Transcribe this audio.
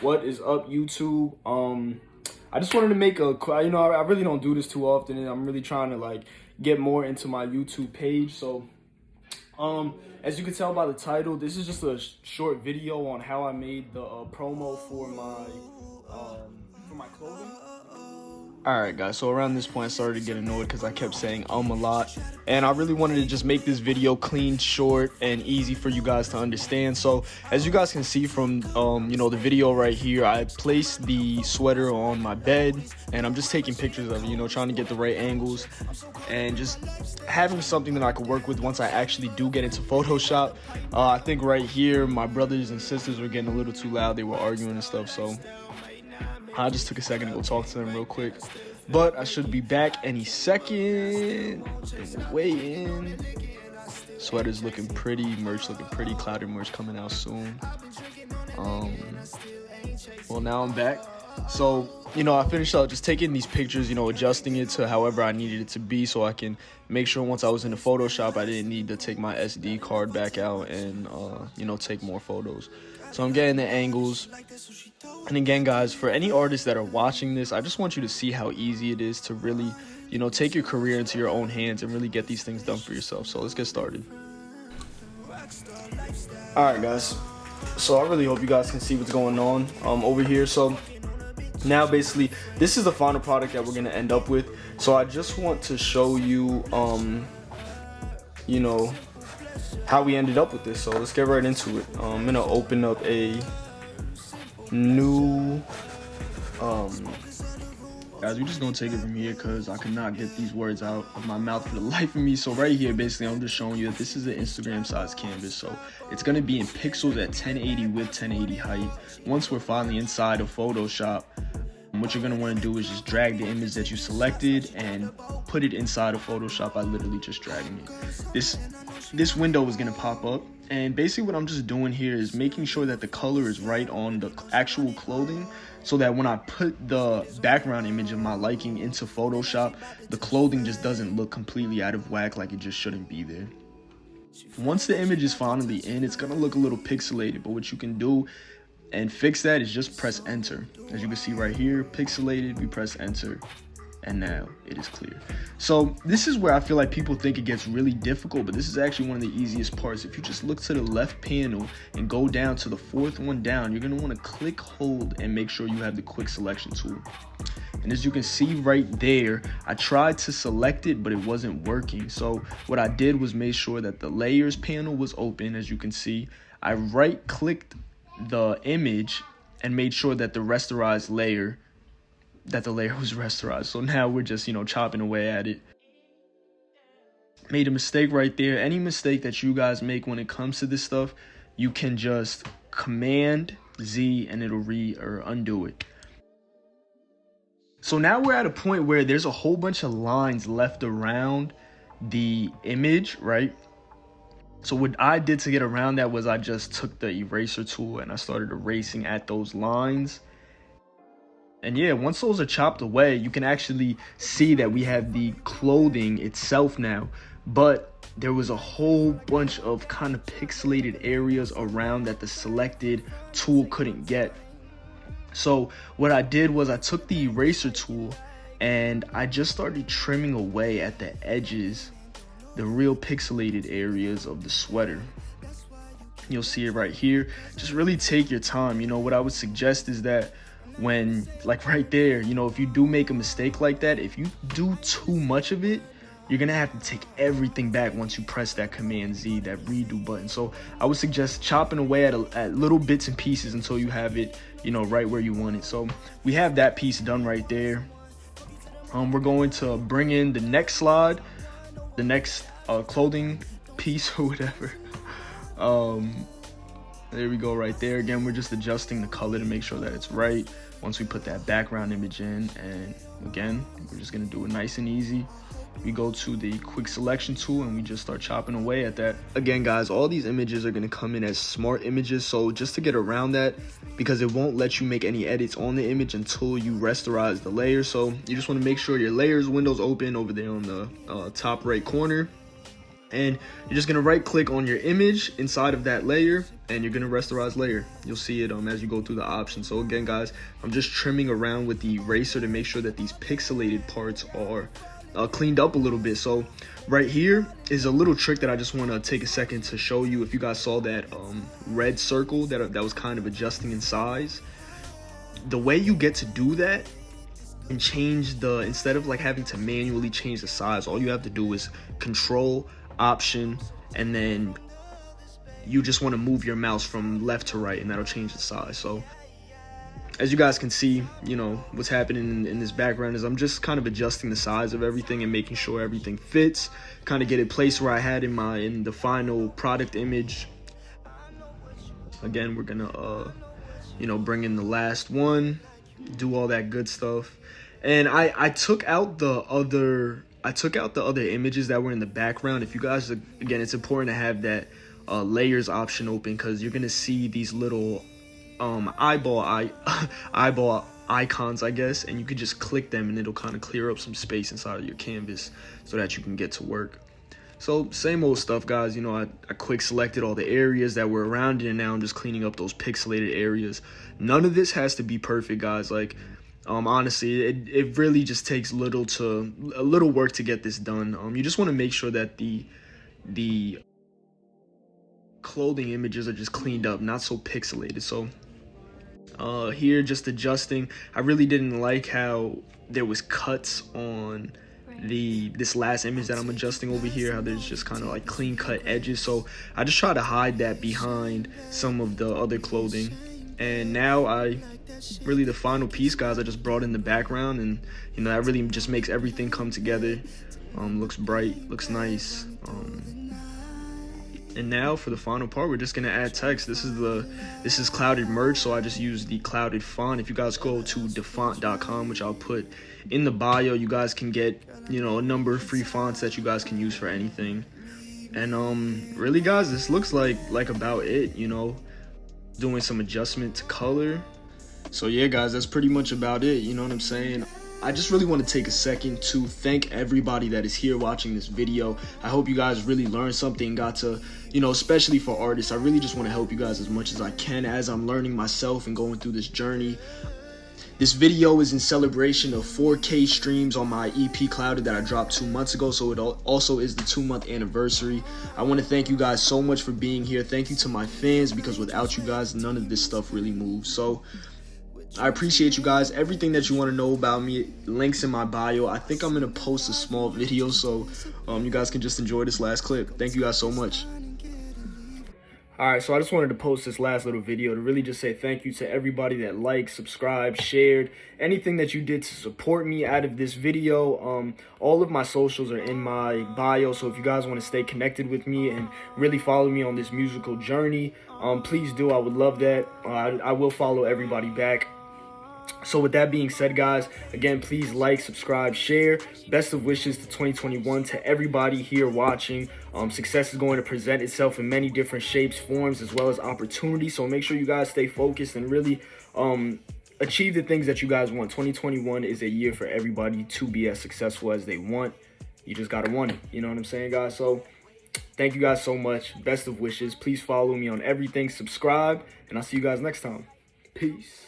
What is up, YouTube? I just wanted to make I really don't do this too often, and I'm really trying to like get more into my YouTube page. So as you can tell by the title, this is just a short video on how I made the promo for my clothing. Alright guys, so around this point I started to get annoyed because I kept saying a lot, and I really wanted to just make this video clean, short, and easy for you guys to understand. So as you guys can see from the video right here, I placed the sweater on my bed and I'm just taking pictures of it, trying to get the right angles and just having something that I could work with once I actually do get into Photoshop. I think right here my brothers and sisters were getting a little too loud. They were arguing and stuff, so I just took a second to go talk to them real quick, but I should be back any second. Waiting. Sweater's looking pretty, merch looking pretty, clouded merch coming out soon. Well, now I'm back. So, I finished up just taking these pictures, adjusting it to however I needed it to be so I can make sure once I was in the Photoshop, I didn't need to take my SD card back out and, take more photos. So I'm getting the angles. And again, guys, for any artists that are watching this, I just want you to see how easy it is to really, take your career into your own hands and really get these things done for yourself. So let's get started. All right, guys. So I really hope you guys can see what's going on over here. So now basically this is the final product that we're going to end up with. So I just want to show you, how we ended up with this. So let's get right into it. I'm going to open up a new guys, we're just gonna take it from here because I cannot get these words out of my mouth for the life of me. So right here, basically, I'm just showing you that this is an Instagram size canvas, so it's gonna be in pixels at 1080 with 1080 height. Once we're finally inside of Photoshop, what you're gonna want to do is just drag the image that you selected and put it inside of Photoshop by literally just dragging it. This window is gonna pop up, and basically what I'm just doing here is making sure that the color is right on the actual clothing, so that when I put the background image of my liking into Photoshop, the clothing just doesn't look completely out of whack, like it just shouldn't be there. Once the image is finally in, it's gonna look a little pixelated, but what you can do and fix that is just press enter. As you can see right here, pixelated, we press enter, and now it is clear. So this is where I feel like people think it gets really difficult, but this is actually one of the easiest parts. If you just look to the left panel and go down to the fourth one down, you're gonna wanna click, hold, and make sure you have the quick selection tool. And as you can see right there, I tried to select it, but it wasn't working. So what I did was make sure that the layers panel was open. As you can see, I right clicked the image and made sure that the layer was rasterized. So now we're just, chopping away at it. Made a mistake right there. Any mistake that you guys make when it comes to this stuff, you can just Command Z and it'll undo it. So now we're at a point where there's a whole bunch of lines left around the image, right? So what I did to get around that was I just took the eraser tool and I started erasing at those lines. And yeah, once those are chopped away, you can actually see that we have the clothing itself now, but there was a whole bunch of kind of pixelated areas around that the selected tool couldn't get. So what I did was I took the eraser tool and I just started trimming away at the edges, the real pixelated areas of the sweater. You'll see it right here. Just really take your time. What I would suggest is that when, like right there, if you do make a mistake like that, if you do too much of it, you're gonna have to take everything back once you press that Command Z, that redo button. So I would suggest chopping away at little bits and pieces until you have it, right where you want it. So we have that piece done right there. We're going to bring in the next slide, the next clothing piece or whatever. There we go right there. Again, we're just adjusting the color to make sure that it's right once we put that background image in. And again, we're just gonna do it nice and easy. We go to the quick selection tool and we just start chopping away at that. Again, guys, all these images are gonna come in as smart images. So just to get around that, because it won't let you make any edits on the image until you rasterize the layer. So you just wanna make sure your layers window's open over there on the top right corner. And you're just gonna right click on your image inside of that layer, and you're gonna rasterize layer. You'll see it as you go through the options. So again, guys, I'm just trimming around with the eraser to make sure that these pixelated parts are cleaned up a little bit. So right here is a little trick that I just want to take a second to show you. If you guys saw that red circle that was kind of adjusting in size, the way you get to do that and change instead of like having to manually change the size, all you have to do is Control Option, and then you just want to move your mouse from left to right, and that'll change the size. So as you guys can see, you know, what's happening in this background is I'm just kind of adjusting the size of everything and making sure everything fits, kind of get it placed where I had in the final product image. Again, we're gonna you know, bring in the last one, do all that good stuff. And I took out the other images that were in the background. If you guys, again, it's important to have that layers option open, because you're gonna see these little eyeball icons, I guess, and you could just click them and it'll kind of clear up some space inside of your canvas so that you can get to work. So same old stuff, guys. You know, I quick selected all the areas that were around it, and now I'm just cleaning up those pixelated areas. None of this has to be perfect, guys. Like, honestly, it really just takes a little work to get this done. You just want to make sure that the clothing images are just cleaned up, not so pixelated. So here, just adjusting. I really didn't like how there was cuts on this last image that I'm adjusting over here, how there's just kind of like clean cut edges. So I just try to hide that behind some of the other clothing. And now really the final piece, guys, I just brought in the background, and you know, that really just makes everything come together. Looks bright, looks nice. And now for the final part, we're just gonna add text. This is clouded merge, so I just use the clouded font. If you guys go to defont.com, which I'll put in the bio, you guys can get, you know, a number of free fonts that you guys can use for anything. And really, guys, this looks like about it, you know, doing some adjustment to color. So yeah, guys, that's pretty much about it, you know what I'm saying? I just really want to take a second to thank everybody that is here watching this video. I hope you guys really learned something and got to, you know, especially for artists, I really just want to help you guys as much as I can as I'm learning myself and going through this journey. This video is in celebration of 4K streams on my EP Clouded that I dropped 2 months ago, so it also is the 2-month anniversary. I want to thank you guys so much for being here. Thank you to my fans, because without you guys, none of this stuff really moves. So I appreciate you guys. Everything that you want to know about me, links in my bio. I think I'm going to post a small video, so you guys can just enjoy this last clip. Thank you guys so much. Alright, so I just wanted to post this last little video to really just say thank you to everybody that liked, subscribed, shared, anything that you did to support me out of this video. All of my socials are in my bio, so if you guys want to stay connected with me and really follow me on this musical journey, please do. I would love that. I will follow everybody back. So with that being said, guys, again, please like, subscribe, share. Best of wishes to 2021 to everybody here watching. Success is going to present itself in many different shapes, forms, as well as opportunities. So make sure you guys stay focused and really achieve the things that you guys want. 2021 is a year for everybody to be as successful as they want. You just got to want it. You know what I'm saying, guys? So thank you guys so much. Best of wishes. Please follow me on everything. Subscribe, and I'll see you guys next time. Peace.